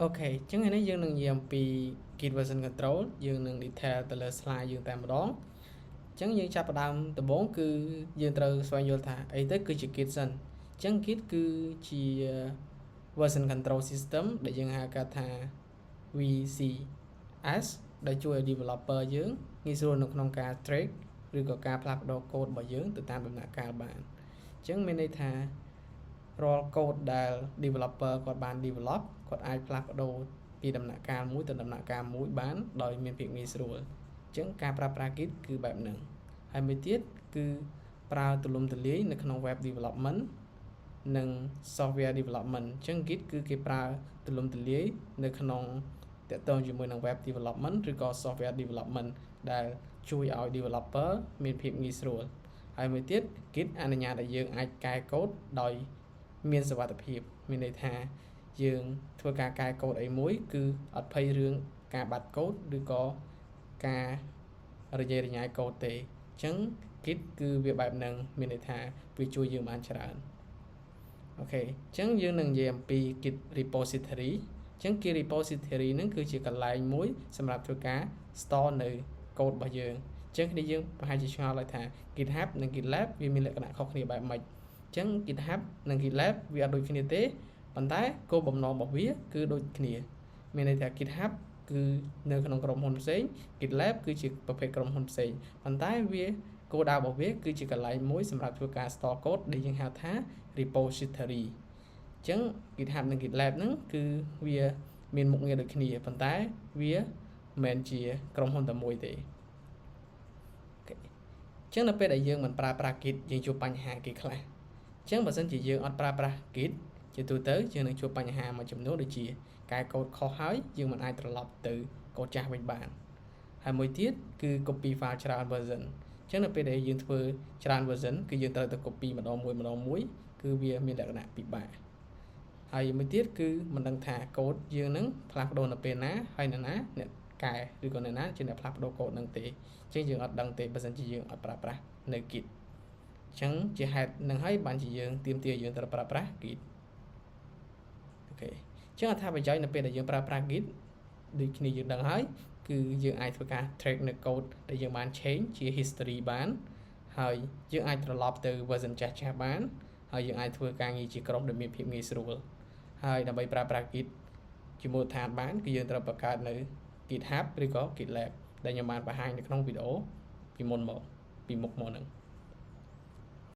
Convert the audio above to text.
Ok ចឹងថ្ងៃនេះយើងនឹងនិយាយអំពី Git version control យើងនឹង detail ទៅលើ slide យើងតែម្ដងចឹងយើងចាប់ផ្ដើមដំបូងគឺយើងត្រូវស្វែងយល់ថាអីទៅគឺជា Git សិនចឹង Git គឺជា version control system ដែលយើងហៅកាត់ថា VCS ដែលជួយឲ្យ developer យើងងាយស្រួលនៅក្នុងការ track ឬក៏ការផ្លាស់ប្ដូរ code របស់យើងទៅតាមដំណាក់កាលបានចឹងមានន័យថារាល់ code ដែល developer គាត់បាន develop គាត់អាចផ្លាស់ប្ដូរពីដំណាក់កាលមួយទៅដំណាក់កាលមួយបានដោយមានភាពងាយស្រួលអញ្ចឹងការប្រើប្រាស់ Git គឺបែបហ្នឹងហើយមួយទៀតគឺប្រើទូលំទូលាយនៅក្នុង web development និង software development អញ្ចឹង Git គឺគេប្រើទូលំទូលាយនៅក្នុងតាក់ទងជាមួយនឹង web development ឬក៏ software development ដែលជួយឲ្យ developer មានភាពងាយស្រួលហើយមួយទៀត Git អនុញ្ញាតឲ្យយើងអាចកែ code ដោយមានសុវត្ថិភាពមានន័យថាយើងធ្វើការកែកូដអីមួយគឺអត់ភ័យរឿងការបាត់កូដឬក៏ការរញ៉េរញ៉ៃកូដទេអញ្ចឹង Git គឺវាបែបហ្នឹងមានន័យថាវាជួយយើងបានច្រើនអូខេអញ្ចឹងយើងនឹងនិយាយអំពី Git repository អញ្ចឹង Git repository ហ្នឹងគឺជាកន្លែងមួយសម្រាប់ធ្វើការ store នៅកូដរបស់យើងអញ្ចឹងគ្នាយើងប្រហែលជាឆ្ងល់ហើយថា GitHub និង GitLab វាមានលក្ខណៈខុសគ្នាបែបម៉េចអញ្ចឹង GitHub និង GitLab វាអត់ដូចគ្នាទេប៉ុន្តែគោលបំណងរបស់វាគឺដូចគ្នាមានន័យថា GitHub គឺនៅក្នុងក្រុមហ៊ុនផ្សេង GitLab គឺជាប្រភេទក្រុមហ៊ុនផ្សេងប៉ុន្តែវាគោលដៅរបស់វាគឺជាកន្លែងមួយសម្រាប់ធ្វើការ store code ដែលយើងហៅថា repository អញ្ចឹង GitHub និង GitLab ហ្នឹងគឺវាមានមុខងារដូចគ្នាប៉ុន្តែវាមិនមែនជាក្រុមហ៊ុនតែមួយទេអញ្ចឹងនៅពេលដែលយើងមិនប្រើប្រាស់ Git យើងជួបបញ្ហាគេខ្លះអញ្ចឹងបើសិនជាយើងអត់ប្រើប្រាស់ Git ជាទូទៅយើងនឹងជួបបញ្ហាមួយចំនួនដូចជាកែកូដខុសហើយយើងមិនអាចត្រឡប់ទៅកូដចាស់វិញបានហើយមួយទៀតគឺ copy file ច្រើន version អញ្ចឹងនៅពេលដែលយើងធ្វើច្រើន version គឺយើងត្រូវទៅ copy ម្ដងមួយគឺវាមានលក្ខណៈពិបាកហើយមួយទៀតគឺមិនដឹងថាកូដយើងនឹងផ្លាស់ប្ដូរនៅពេលណាហើយអ្នកណាអ្នកកែឬក៏អ្នកណាជាអ្នកផ្លាស់ប្ដូរកូដនឹងទេអញ្ចឹងយើងអត់ដឹងទេបើសិនជាយើងអត់ប្រើប្រាស់នៅ Git អញ្ចឹងជាហេតុនឹងហើយបានជាយើងទាមទារយើងត្រូវប្រើប្រាស់ Git អូខេអញ្ចឹងអត្ថប្រយោជន៍នៅពេលដែលយើងប្រើប្រាស់ Git ដូចគ្នាយើងដឹងហើយគឺយើងអាចធ្វើការ track នៅ code ដែលយើងបាន change ជា history បានហើយយើងអាចត្រឡប់ទៅ version ចាស់ៗបានហើយយើងអាចធ្វើការងារជាក្រុមដោយមានភាពងាយស្រួលហើយដើម្បីប្រើប្រាស់ Git ជាមូលដ្ឋានបានគឺយើងត្រូវបង្កើតនៅ GitHub ឬក៏ GitLab ដែលខ្ញុំបានបង្ហាញនៅក្នុងវីដេអូពីមុខមកហ្នឹង